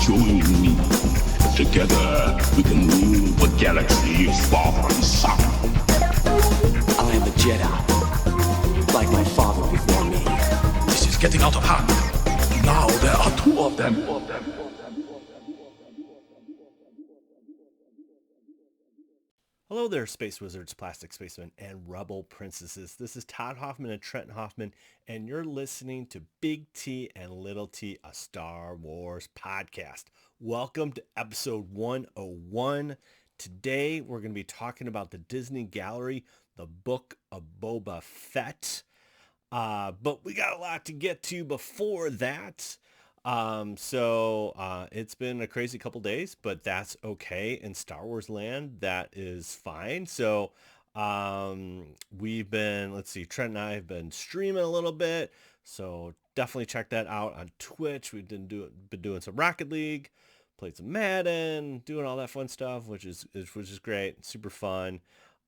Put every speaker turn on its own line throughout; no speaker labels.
Join me. Together we can rule the galaxy far from the sun.
I am a Jedi, like my father before me.
This is getting out of hand. Now there are two of them.
Hello there, Space Wizards, Plastic Spacemen, and Rebel Princesses. This is Todd Hoffman and Trenton Hoffman, and you're listening to Big T and Little T, a Star Wars podcast. Welcome to episode 101. Today, we're going to be talking about the Disney Gallery, the Book of Boba Fett. But we got a lot to get to before that. It's been a crazy couple days, but that's okay. In Star Wars land, that is fine. So, we've been, Trent and I have been streaming a little bit. So definitely check that out on Twitch. We've been doing some Rocket League, played some Madden, doing all that fun stuff, which is great. Super fun.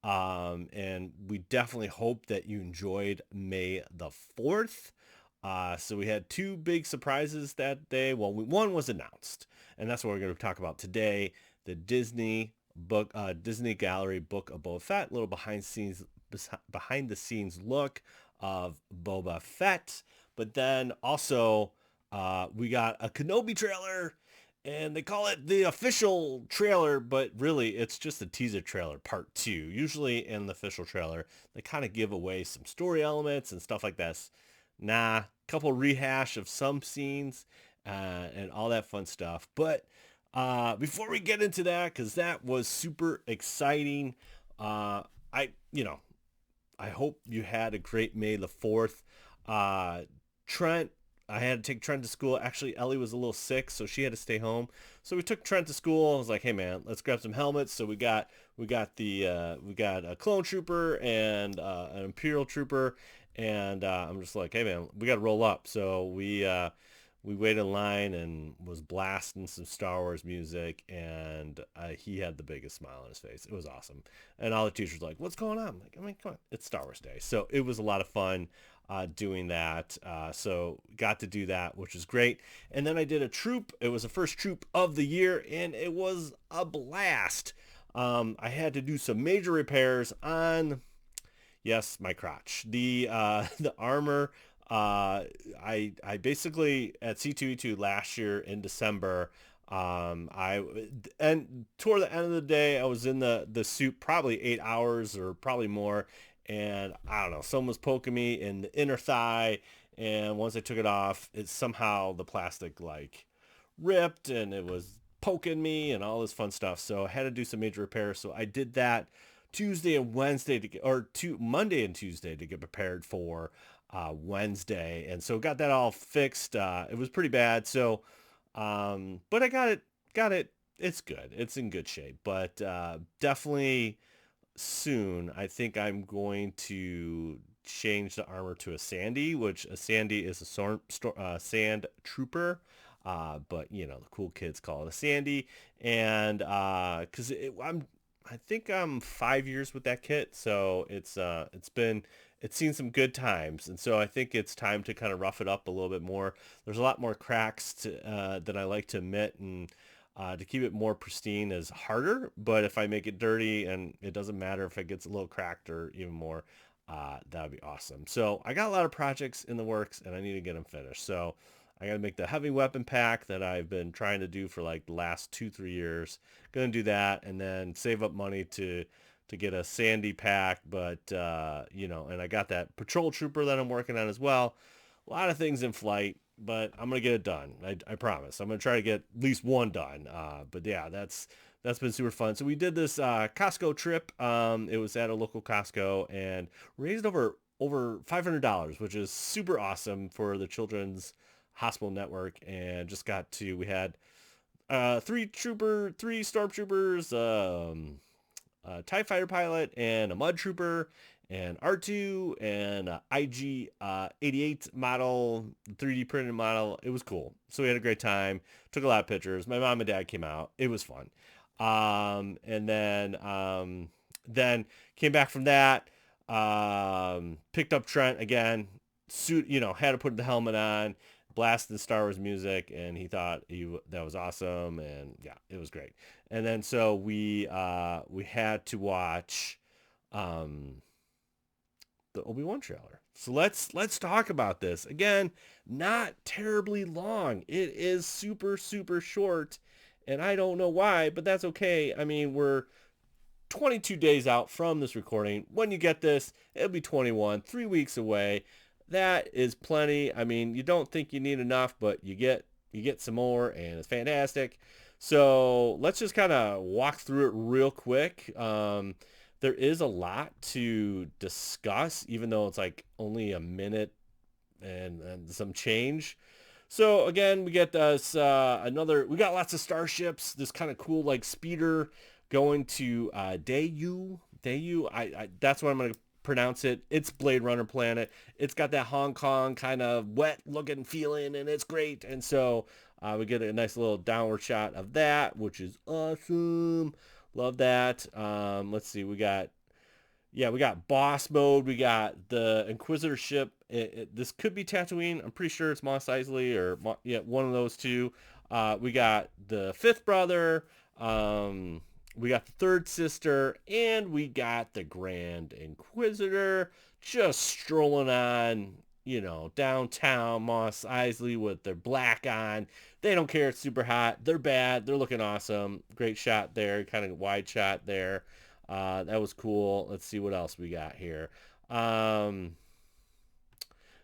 And we definitely hope that you enjoyed May the 4th. So we had two big surprises that day. Well, one was announced, and that's what we're going to talk about today. The Disney Gallery Book of Boba Fett, little behind the scenes look of Boba Fett. But then also, we got a Kenobi trailer, and they call it the official trailer, but really it's just a teaser trailer part 2. Usually in the official trailer, they kind of give away some story elements and stuff like this. Nah, couple rehash of some scenes and all that fun stuff. But before we get into that, because that was super exciting, I hope you had a great May the 4th. Trent, I had to take Trent to school. Actually, Ellie was a little sick, so she had to stay home. So we took Trent to school. I was like, hey man, let's grab some helmets. So we got a clone trooper and an Imperial trooper. And I'm just like, hey man, we got to roll up. So we waited in line and was blasting some Star Wars music, and he had the biggest smile on his face. It was awesome. And all the teachers were like, what's going on? I'm like, come on, it's Star Wars Day. So it was a lot of fun doing that. So got to do that, which is great. And then I did a troop. It was the first troop of the year, and it was a blast. I had to do some major repairs on... Yes, my crotch. The armor, I basically at C2E2 last year in December, toward the end of the day, I was in the suit probably 8 hours or probably more. And I don't know, someone was poking me in the inner thigh. And once I took it off, somehow the plastic like ripped and it was poking me and all this fun stuff. So I had to do some major repairs. So I did that Monday and Tuesday to get prepared for Wednesday, and so got that all fixed. It was pretty bad, so but I got it. It's good. It's in good shape, but definitely soon I think I'm going to change the armor to a Sandy, which a Sandy is a sand trooper. But you know, the cool kids call it a Sandy, and because I think I'm 5 years with that kit, so it's seen some good times, and so I think it's time to kind of rough it up a little bit more. There's a lot more cracks that I like to admit, and to keep it more pristine is harder. But if I make it dirty, and it doesn't matter if it gets a little cracked or even more, that would be awesome. So I got a lot of projects in the works, and I need to get them finished. So I got to make the heavy weapon pack that I've been trying to do for like the last 2-3 years. Going to do that and then save up money to get a Sandy pack. But, and I got that patrol trooper that I'm working on as well. A lot of things in flight, but I'm going to get it done. I promise. I'm going to try to get at least one done. But yeah, that's been super fun. So we did this Costco trip. It was at a local Costco and raised over $500, which is super awesome for the Children's Hospital Network. And we had 3 stormtroopers, a TIE fighter pilot, and a mud trooper, and R2, and a IG 88 model, 3D printed model. It was cool. So we had a great time. Took a lot of pictures. My mom and dad came out. It was fun. And then came back from that. Picked up Trent again. Suit, had to put the helmet on. blasting Star Wars music, and he thought that was awesome, and yeah, it was great. And then so we had to watch the Obi-Wan trailer. So let's talk about this. Again, not terribly long. It is super super short, and I don't know why, but that's okay. I mean, we're 22 days out from this recording. When you get this, it'll be 21, 3 weeks away. That is plenty. I mean, you don't think you need enough, but you get some more, and it's fantastic. So let's just kind of walk through it real quick. There is a lot to discuss, even though it's like only a minute and some change. So again, we get this we got lots of starships, this kind of cool like speeder going to Dayu. I that's what I'm going to pronounce it. It's Blade Runner planet. It's got that Hong Kong kind of wet looking feeling, and it's great. And so we get a nice little downward shot of that, which is awesome. Love that. Let's see. We got boss mode. We got the Inquisitor ship. This could be Tatooine. I'm pretty sure it's Mos Eisley or one of those two. We got the fifth brother. We got the third sister, and we got the Grand Inquisitor just strolling on, downtown Mos Eisley with their black on. They don't care. It's super hot. They're bad. They're looking awesome. Great shot there. Kind of wide shot there. That was cool. Let's see what else we got here.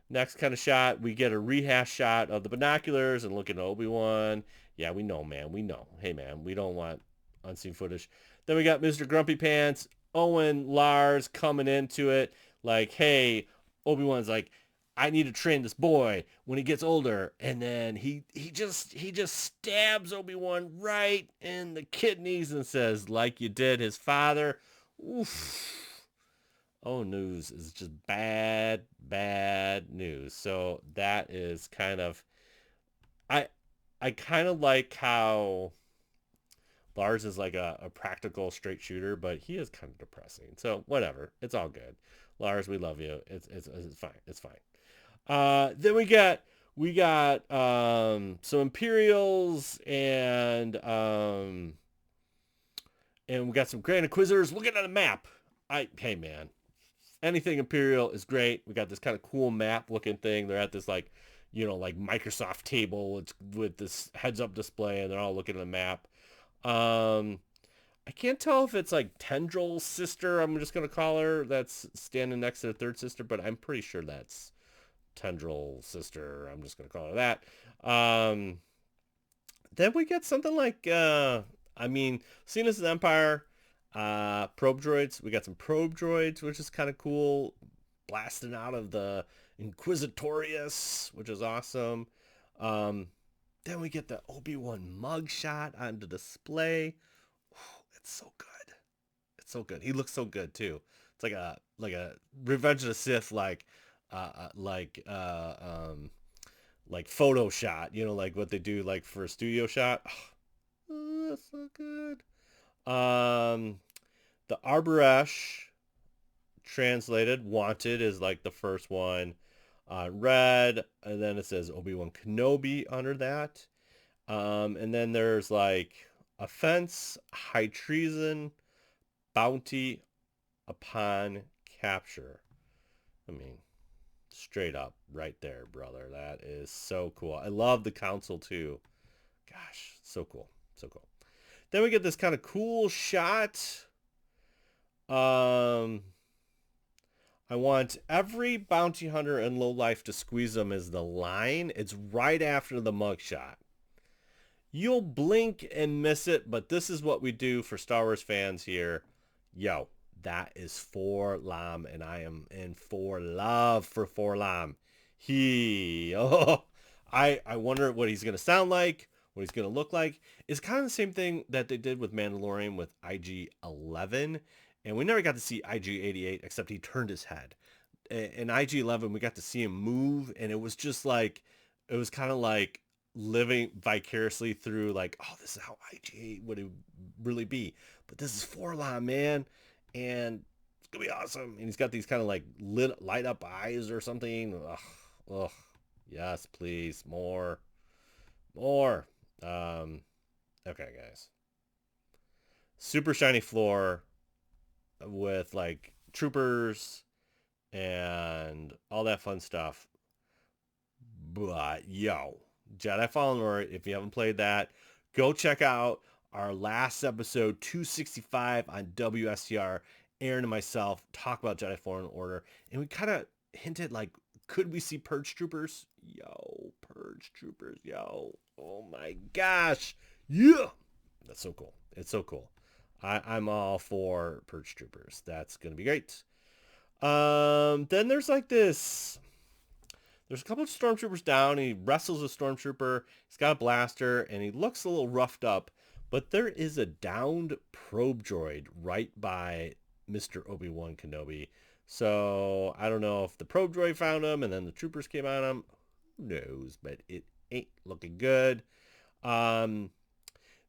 Next kind of shot, we get a rehash shot of the binoculars and looking at Obi-Wan. Yeah, we know, man. We know. Hey, man, we don't want unseen footage. Then we got Mr. Grumpy Pants, Owen, Lars coming into it. Like, hey, Obi-Wan's like, I need to train this boy when he gets older. And then he just stabs Obi-Wan right in the kidneys and says, like you did his father. Oof. Oh, news is just bad news. So that is kind of, I kind of like how Lars is like a practical straight shooter, but he is kind of depressing. So whatever, it's all good. Lars, we love you. It's fine. It's fine. Then we got some Imperials and we got some Grand Inquisitors looking at a map. Hey man, anything Imperial is great. We got this kind of cool map looking thing. They're at this like Microsoft table with this heads up display, and they're all looking at the map. I can't tell if it's like Tendril's sister, I'm just gonna call her, that's standing next to the third sister, but I'm pretty sure that's Tendril sister. I'm just gonna call her that. Then we get something like seen as an Empire, probe droids. We got some probe droids, which is kind of cool, blasting out of the Inquisitorius, which is awesome. Then we get the Obi-Wan mugshot on the display. Ooh, it's so good. It's so good. He looks so good too. It's like a Revenge of the Sith like photo shot, like what they do like for a studio shot. Oh, that's so good. The Arboresh translated wanted is like the first one. Red, and then it says Obi-Wan Kenobi under that. And then there's like offense, high treason, bounty upon capture. I mean, straight up right there, brother. That is so cool. I love the council too. Gosh, so cool. So cool. Then we get this kind of cool shot. I want every bounty hunter and lowlife to squeeze them is the line. It's right after the mugshot. You'll blink and miss it, but this is what we do for Star Wars fans here. Yo, that is 4-LOM, and I am in for love for 4-LOM. I wonder what he's going to sound like, what he's going to look like. It's kind of the same thing that they did with Mandalorian with IG-11. And we never got to see IG-88 except he turned his head. In IG-11, we got to see him move, and it was just like, it was kind of like living vicariously through like, oh, this is how IG-8 would really be. But this is 4-LOM, man, and it's going to be awesome. And he's got these kind of like light up eyes or something. Ugh, Yes, please. More. More. Okay, guys. Super shiny floor with like troopers and all that fun stuff. But yo, Jedi Fallen Order, if you haven't played that, go check out our last episode 265 on WSCR. Aaron and myself talk about Jedi Fallen Order, and we kind of hinted like, could we see Purge Troopers? Yo, Purge Troopers, yo. Oh my gosh. Yeah. That's so cool. It's so cool. I'm all for Purge Troopers. That's going to be great. Then there's like this. There's a couple of stormtroopers down. He wrestles a stormtrooper. He's got a blaster, and he looks a little roughed up. But there is a downed probe droid right by Mr. Obi-Wan Kenobi. So I don't know if the probe droid found him, and then the troopers came on him. Who knows? But it ain't looking good. Then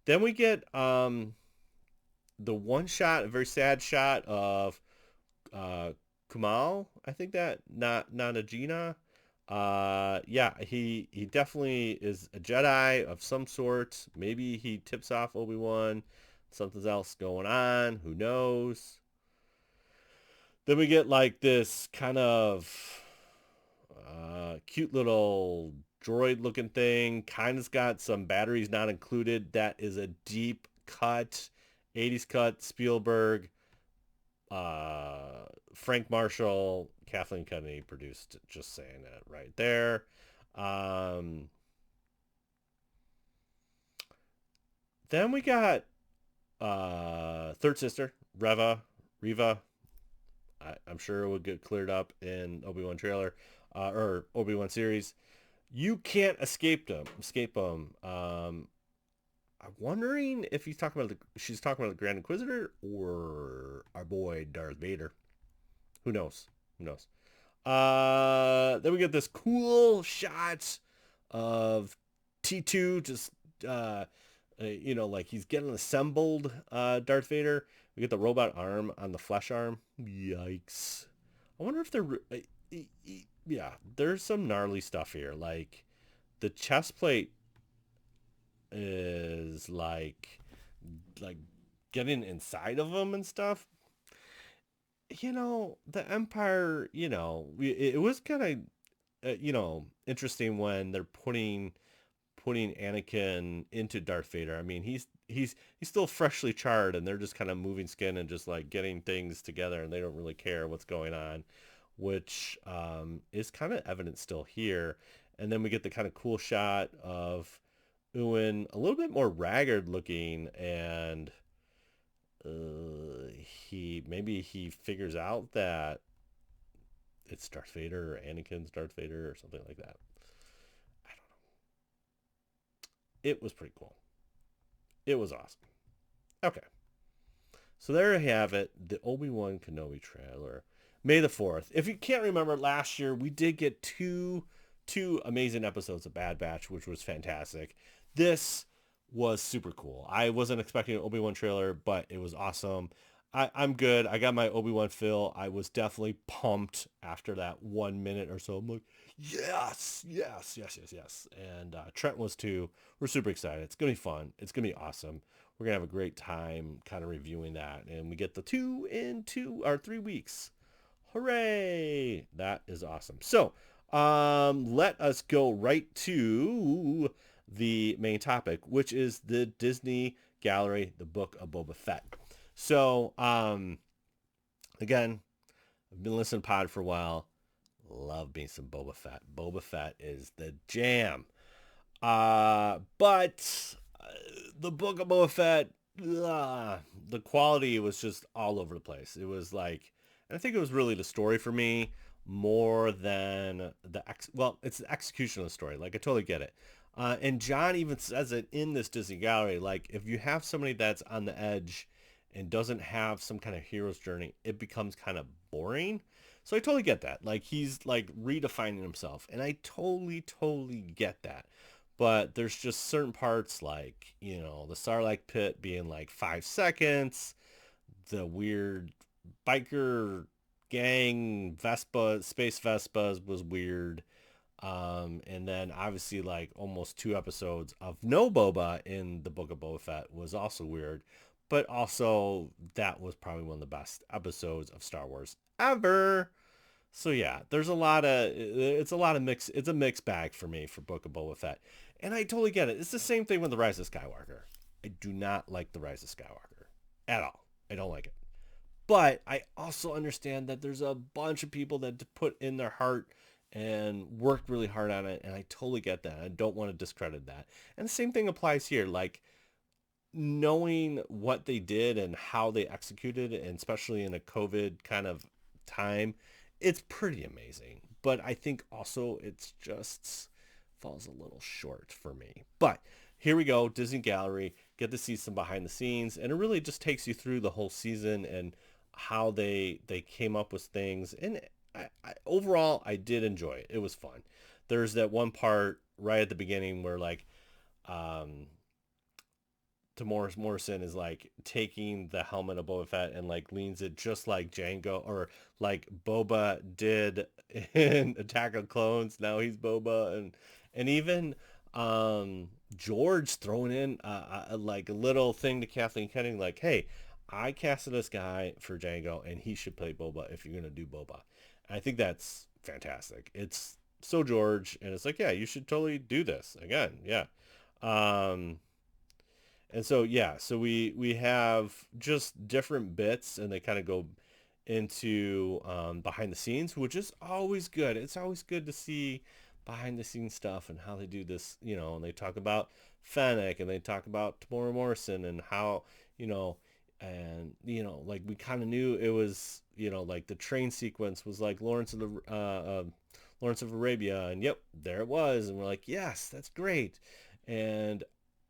we get the one shot, a very sad shot of Kumal. I think that not Najina. Yeah, he definitely is a Jedi of some sort. Maybe he tips off Obi-Wan. Something's else going on. Who knows? Then we get like this kind of cute little droid looking thing. Kind of's got some batteries not included. That is a deep cut, 80s cut, Spielberg, Frank Marshall, Kathleen Kennedy produced. Just saying that right there. Then we got third sister, Reva. I'm sure it would get cleared up in Obi-Wan trailer or Obi-Wan series. You can't escape them. I'm wondering if she's talking about the Grand Inquisitor or our boy Darth Vader. Who knows? Then we get this cool shot of T2 just like he's getting assembled, Darth Vader. We get the robot arm on the flesh arm. Yikes. I wonder if yeah, there's some gnarly stuff here. Like the chest plate is like getting inside of him and stuff. The Empire, it was kind of interesting when they're putting Anakin into Darth Vader. I mean, he's still freshly charred, and they're just kind of moving skin and just like getting things together, and they don't really care what's going on, which is kind of evident still here. And then we get the kind of cool shot of Ewan, a little bit more ragged looking, and he figures out that it's Darth Vader or Anakin's Darth Vader or something like that. I don't know. It was pretty cool. It was awesome. Okay. So there you have it, the Obi-Wan Kenobi trailer. May the 4th. If you can't remember, last year we did get two amazing episodes of Bad Batch, which was fantastic. This was super cool. I wasn't expecting an Obi-Wan trailer, but it was awesome. I'm good. I got my Obi-Wan fill. I was definitely pumped after that 1 minute or so. I'm like, yes. And Trent was too. We're super excited. It's going to be fun. It's going to be awesome. We're going to have a great time kind of reviewing that. And we get the 2 in 2 or 3 weeks. Hooray. That is awesome. So let us go right to the main topic, which is the Disney Gallery, the Book of Boba Fett. So, again, I've been listening to Pod for a while. Love me some Boba Fett. Boba Fett is the jam. But the Book of Boba Fett, the quality was just all over the place. It was like, and I think it was really the story for me more than it's the execution of the story. Like, I totally get it. And John even says it in this Disney Gallery. Like, if you have somebody that's on the edge and doesn't have some kind of hero's journey, it becomes kind of boring. So I totally get that. Like, he's like redefining himself, and I totally get that. But there's just certain parts, like, the Sarlacc pit being like 5 seconds, the weird biker gang space Vespas was weird. And then obviously like almost 2 episodes of no Boba in the Book of Boba Fett was also weird. But also that was probably one of the best episodes of Star Wars ever. So yeah, there's a lot of it's a mixed bag for me for Book of Boba Fett. And I totally get it. It's the same thing with The Rise of Skywalker. I do not like The Rise of Skywalker at all. I don't like it. But I also understand that there's a bunch of people that put in their heart and worked really hard on it, and I totally get that. I don't want to discredit that. And the same thing applies here. Like, knowing what they did and how they executed it, and especially in a COVID kind of time, it's pretty amazing. But I think also it's just falls a little short for me. But here we go, Disney Gallery, get to see some behind the scenes, and it really just takes you through the whole season and how they came up with things. And overall, I did enjoy it. It was fun. There's that one part right at the beginning where like um, Morrison is like taking the helmet of Boba Fett and like leans it just like Django or like Boba did in Attack of Clones. Now he's Boba, and even George throwing in like a little thing to Kathleen Kennedy like, hey, I casted this guy for Django and he should play Boba if you're gonna do Boba. And I think that's fantastic. It's so George, and it's like, yeah, you should totally do this again. Yeah. Um, and so yeah, so we have just different bits, and they kind of go into behind the scenes, which is always good. It's always good to see behind the scenes stuff and how they do this, and they talk about Fennec, and they talk about Tamora Morrison and how, and like we kind of knew it was, like the train sequence was like Lawrence of Arabia, and yep, there it was, and we're like, yes, that's great. And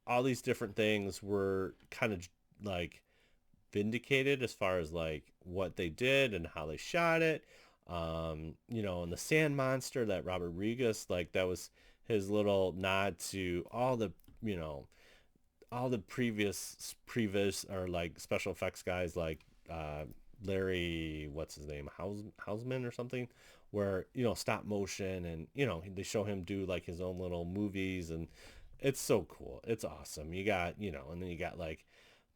all these different things were kind of like vindicated as far as like what they did and how they shot it. And the sand monster that Robert Regas, like that was his little nod to you know, all the previous or like special effects guys like Larry, what's his name, Hausman or something, where stop motion, and they show him do like his own little movies, and it's so cool. It's awesome. You got and then you got like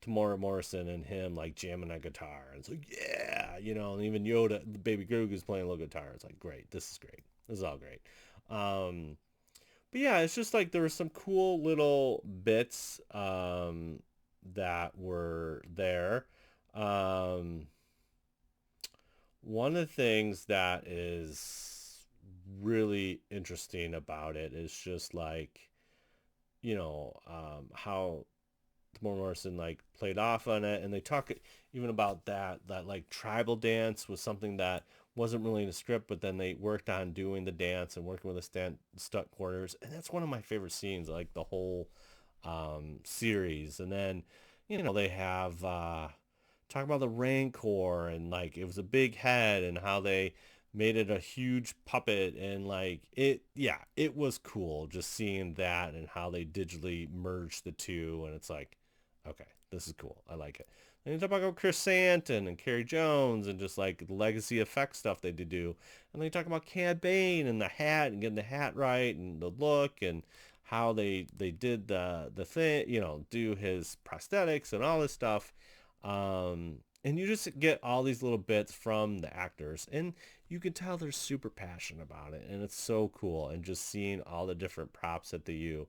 Tamora Morrison and him like jamming a guitar, and it's like, yeah, and even Yoda, the baby Grogu's playing a little guitar. It's like, great. This is great. This is all great. But yeah, it's just like there were some cool little bits that were there. Um, One of the things that is really interesting about it is just like, how Tamora Morrison like played off on it, and they talk even about that like tribal dance was something that wasn't really in the script, but then they worked on doing the dance and working with the stunt quarters, and that's one of my favorite scenes, like the whole series. And then they have talk about the Rancor, and like it was a big head, and how they made it a huge puppet, and like it was cool just seeing that and how they digitally merged the two, and it's like, okay, this is cool. I like it. And you talk about Chris Santon and Carrie Jones and just like the legacy effect stuff they did do. And then you talk about Cad Bane and the hat and getting the hat right and the look and how they did the thing, do his prosthetics and all this stuff. And you just get all these little bits from the actors, and you can tell they're super passionate about it, and it's so cool. And just seeing all the different props that they use.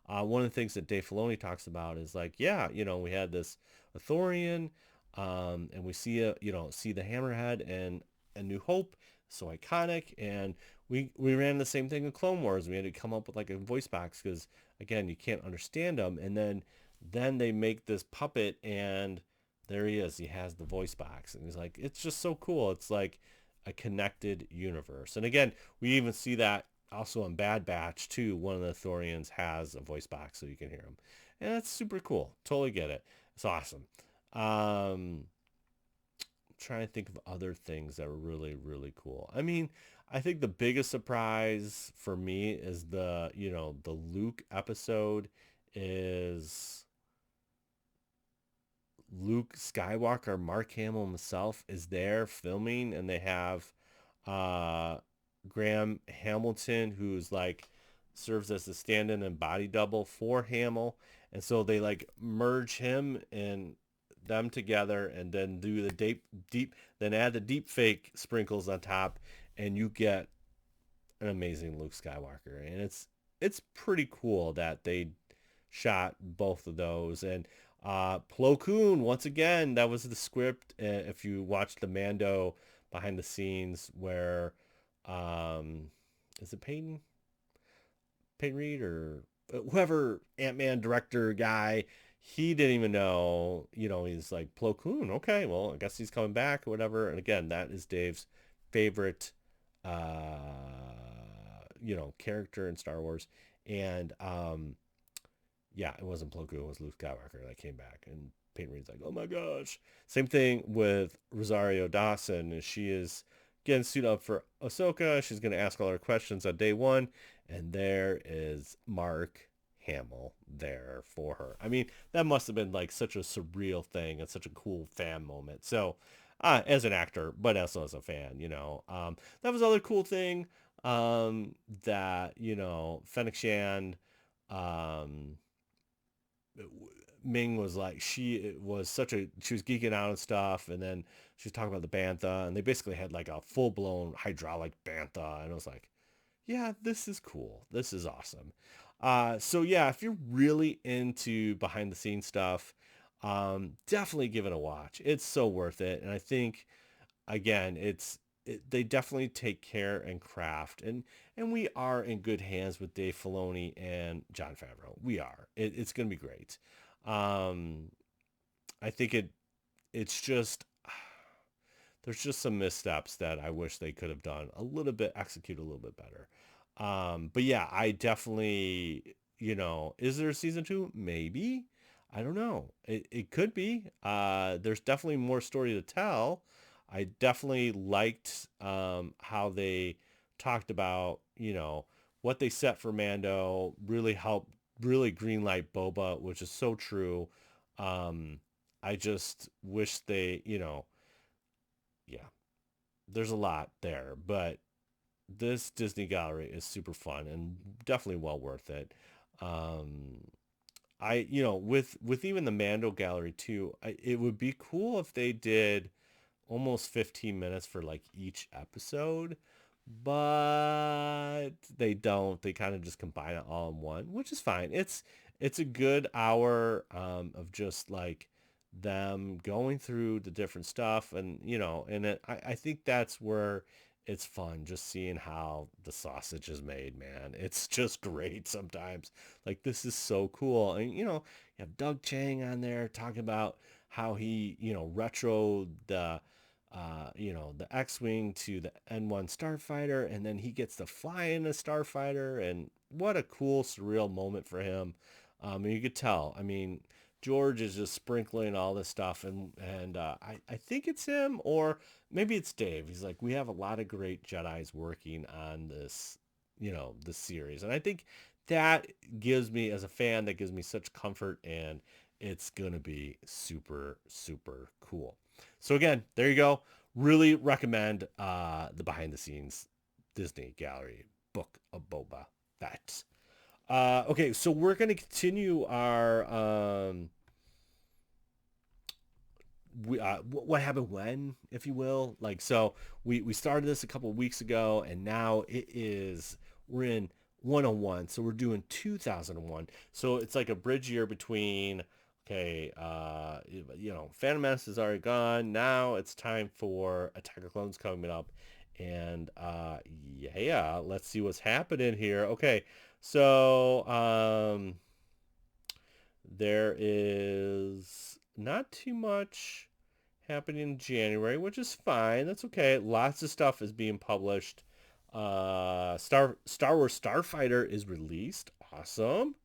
One of the things that Dave Filoni talks about is like, yeah, we had this Ithorian, and we see the Hammerhead and A New Hope, so iconic, and we ran the same thing in Clone Wars. We had to come up with like a voice box because again, you can't understand them, and then they make this puppet, and there he is. He has the voice box, and he's like, it's just so cool. It's like a connected universe. And again, we even see that also in Bad Batch too. One of the Thorians has a voice box so you can hear him, and that's super cool. Totally get it. It's awesome. Trying to think of other things that were really, really cool. I mean, I think the biggest surprise for me is the Luke episode is Luke Skywalker. Mark Hamill himself is there filming, and they have Graham Hamilton, who's like serves as the stand-in and body double for Hamill, and so they like merge him and them together, and then do the then add the deep fake sprinkles on top, and you get an amazing Luke Skywalker. And it's pretty cool that they shot both of those. And Plo Koon, once again, that was the script. If you watch the Mando behind the scenes, where is it Peyton Reed or whoever, Ant-Man director guy, he didn't even know, he's like, Plo Koon, okay, well, I guess he's coming back or whatever. And again, that is Dave's favorite, character in Star Wars. And yeah, it wasn't Plo Koon, it was Luke Skywalker that came back. And Peyton Reed's like, oh my gosh. Same thing with Rosario Dawson. She is getting suited up for Ahsoka. She's going to ask all her questions on day one. And there is Mark Hamill there for her. I mean, that must have been like such a surreal thing and such a cool fan moment. So as an actor, but also as a fan, that was another cool thing, that, Fennec Shand, um, Ming was like, she was geeking out and stuff, and then she was talking about the bantha, and they basically had like a full-blown hydraulic bantha, and I was like, yeah, this is cool, this is awesome. So yeah, if you're really into behind the scenes stuff, definitely give it a watch. It's so worth it. And I think, again, they definitely take care and craft, and we are in good hands with Dave Filoni and Jon Favreau. We are. It's going to be great. I think it's just, there's just some missteps that I wish they could have done a little bit, execute a little bit better. But yeah, I definitely, is there a season 2? Maybe. I don't know. It could be. There's definitely more story to tell. I definitely liked how they talked about, what they set for Mando really helped really greenlight Boba, which is so true. I just wish they, yeah, there's a lot there, but this Disney gallery is super fun and definitely well worth it. Um, with even the Mando gallery too, it would be cool if they did almost 15 minutes for like each episode, but they don't. They kind of just combine it all in one, which is fine. It's a good hour of just like them going through the different stuff, and I think that's where it's fun, just seeing how the sausage is made, man. It's just great sometimes. Like, this is so cool. And you have Doug Chang on there talking about how he retro the X-Wing to the N1 Starfighter, and then he gets to fly in a Starfighter, and what a cool, surreal moment for him. And you could tell, I mean, George is just sprinkling all this stuff, and I think it's him, or maybe it's Dave. He's like, we have a lot of great Jedis working on this series. And I think that gives me, as a fan, that gives me such comfort, and it's going to be super, super cool. So again, there you go. Really recommend the behind the scenes Disney Gallery Book of Boba Fett. Okay, so we're going to continue our what happened when, if you will. Like, so we started this a couple of weeks ago, and now we're in 101, so we're doing 2001. So it's like a bridge year between, okay, Phantom Menace is already gone. Now it's time for Attack of Clones coming up. And yeah, let's see what's happening here. Okay, so there is not too much happening in January, which is fine. That's okay. Lots of stuff is being published. Star Wars Starfighter is released. Awesome.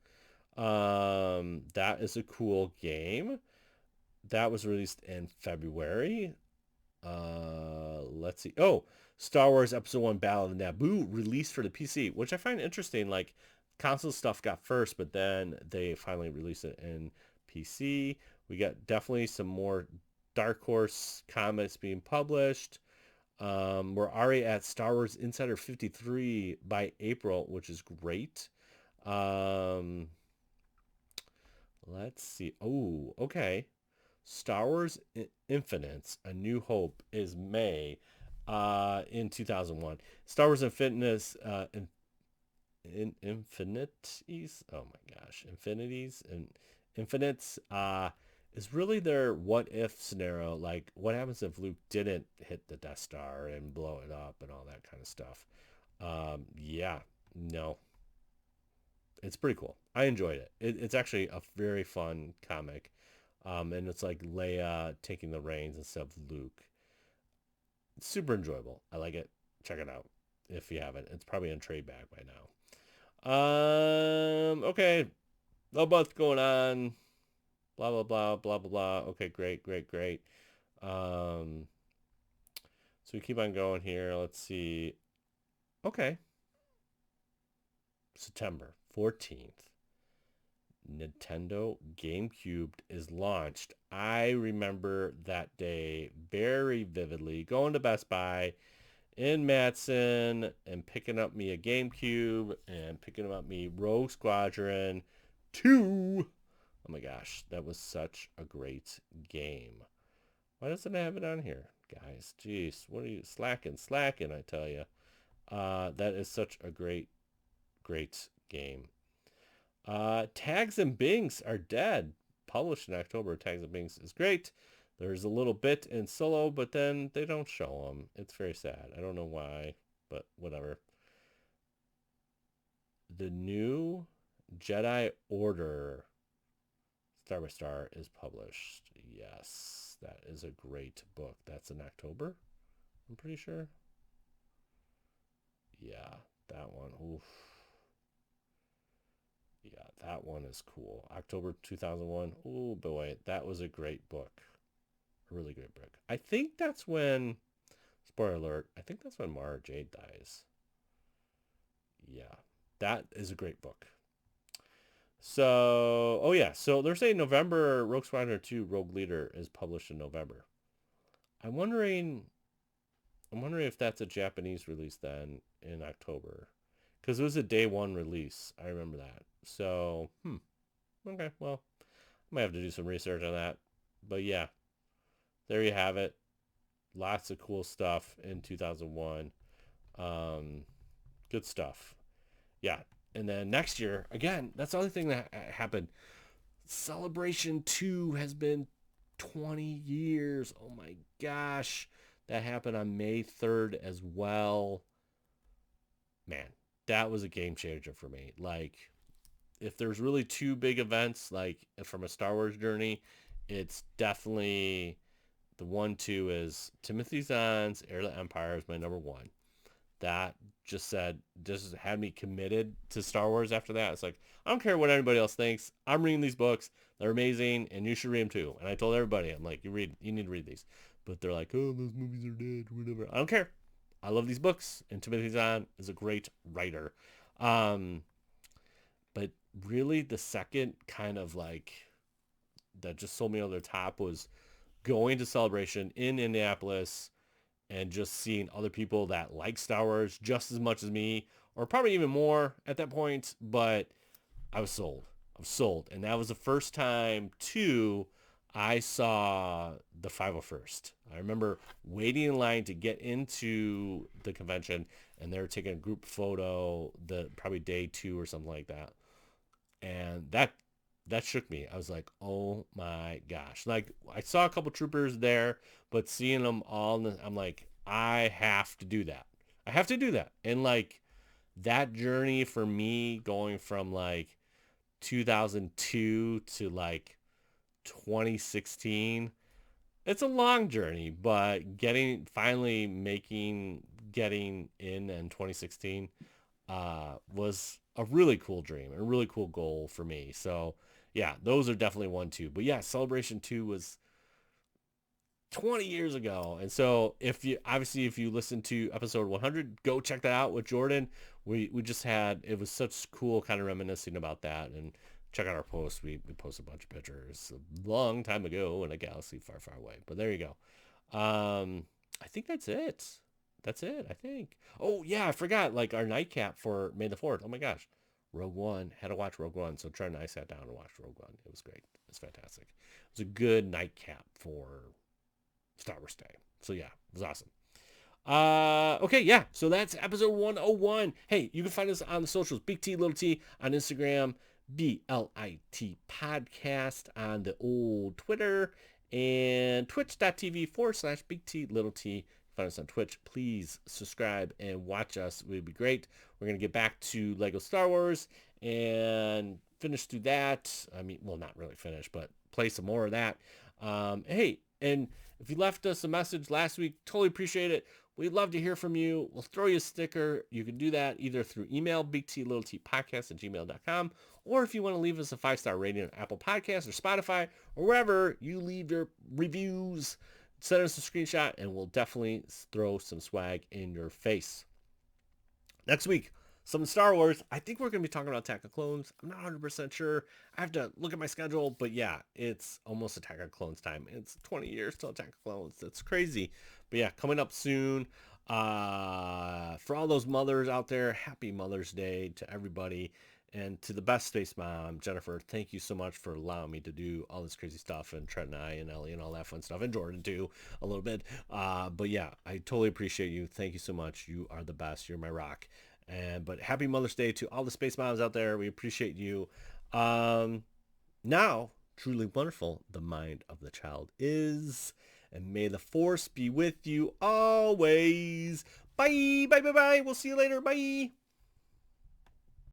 That is a cool game. That was released in February. Let's see. Oh, Star Wars Episode 1 Battle of Naboo released for the PC, which I find interesting. Like, console stuff got first, but then they finally released it in PC. We got definitely some more Dark Horse comics being published. We're already at Star Wars Insider 53 by April, which is great. Let's see. Oh, okay. Star Wars Infinite, A New Hope is May in 2001. Star Wars Infinities, Infinities, oh my gosh, Infinities and Infinites is really their what if scenario. Like, what happens if Luke didn't hit the Death Star and blow it up and all that kind of stuff. Yeah, no, it's pretty cool. I enjoyed it. It's actually a very fun comic. And it's like Leia taking the reins instead of Luke. It's super enjoyable. I like it. Check it out if you haven't. It's probably in trade bag by now. Okay. No buzz going on. Blah blah blah blah blah blah. Okay, great. So we keep on going here. Let's see. Okay. September 14th. Nintendo GameCube is launched. I remember that day very vividly, going to Best Buy in Matson and picking up me a GameCube and picking up me Rogue Squadron 2. Oh my gosh, that was such a great game. Why doesn't it have it on here, guys? Jeez, what are you slacking, I tell you. That is such a great game. Tags and Binks Are Dead, published in October. Tags and Binks is great. There's a little bit in Solo, but then they don't show them. It's very sad. I don't know why, but whatever. The New Jedi Order, Star by Star, is published. Yes, that is a great book. That's in October, I'm pretty sure. Yeah, that one. Oof. Yeah, that one is cool. October 2001. Oh boy, that was a great book. A really great book. I think that's when, spoiler alert, I think that's when Mara Jade dies. Yeah, that is a great book. So, oh yeah, so they're saying November, Rogue Squadron 2 Rogue Leader is published in November. I'm wondering if that's a Japanese release then in October. Because it was a day one release. I remember that. So, okay, well, I might have to do some research on that. But yeah, there you have it. Lots of cool stuff in 2001. Good stuff. Yeah. And then next year, again, that's the other thing that happened. Celebration 2 has been 20 years. Oh my gosh. That happened on May 3rd as well. Man, that was a game changer for me. Like, if there's really two big events, like from a Star Wars journey, it's definitely the 1-2 is Timothy Zahn's Heir to the Empire is my number one. That just had me committed to Star Wars after that. It's like, I don't care what anybody else thinks. I'm reading these books. They're amazing, and you should read them too. And I told everybody, I'm like, you need to read these. But they're like, oh, those movies are dead, whatever. I don't care. I love these books, and Timothy Zahn is a great writer. But really, the second kind of like that just sold me over the top was going to Celebration in Indianapolis and just seeing other people that like Star Wars just as much as me, or probably even more at that point. But I was sold. And that was the first time too I saw the 501st. I remember waiting in line to get into the convention, and they were taking a group photo probably day 2 or something like that. And that shook me. I was like, oh my gosh. Like, I saw a couple troopers there, but seeing them all, I'm like, I have to do that. And like, that journey for me going from like 2002 to like 2016, it's a long journey, but getting in 2016 was a really cool dream and a really cool goal for me. So yeah, those are definitely 1-2. But yeah, Celebration 2 was 20 years ago. And so if you listen to episode 100, go check that out with Jordan. We just it was such cool kind of reminiscing about that. And check out our post. We posted a bunch of pictures a long time ago in a galaxy far, far away. But there you go. I think that's it. that's it, I think. Oh, yeah, I forgot, like, our nightcap for May the 4th. Oh, my gosh. Rogue One. Had to watch Rogue One, so Trent and I sat down and watched Rogue One. It was great. It was fantastic. It was a good nightcap for Star Wars Day. So, yeah, it was awesome. Okay, yeah, so that's episode 101. Hey, you can find us on the socials, Big T, Little T on Instagram, BLIT Podcast on the old Twitter, and twitch.tv/Big T, Little T. Find us on Twitch. Please subscribe and watch us. It would be great. We're going to get back to Lego Star Wars and finish through that. I mean, well, not really finish, but play some more of that. Hey, and if you left us a message last week, totally appreciate it. We'd love to hear from you. We'll throw you a sticker. You can do that either through email, bigtlittlepodcast@gmail.com, or if you want to leave us a 5-star rating on Apple Podcasts or Spotify or wherever you leave your reviews, send us a screenshot and we'll definitely throw some swag in your face. Next week, some Star Wars. I think we're going to be talking about Attack of Clones. I'm not 100% sure. I have to look at my schedule, but yeah, it's almost Attack of Clones time. It's 20 years till Attack of Clones. That's crazy. But yeah, coming up soon. For all those mothers out there, happy Mother's Day to everybody. And to the best space mom, Jennifer, thank you so much for allowing me to do all this crazy stuff, and Trent and I and Ellie and all that fun stuff, and Jordan too, a little bit. But yeah, I totally appreciate you. Thank you so much. You are the best. You're my rock. But happy Mother's Day to all the space moms out there. We appreciate you. Now, truly wonderful, the mind of the child is, and may the force be with you always. Bye, bye, bye, bye. We'll see you later. Bye.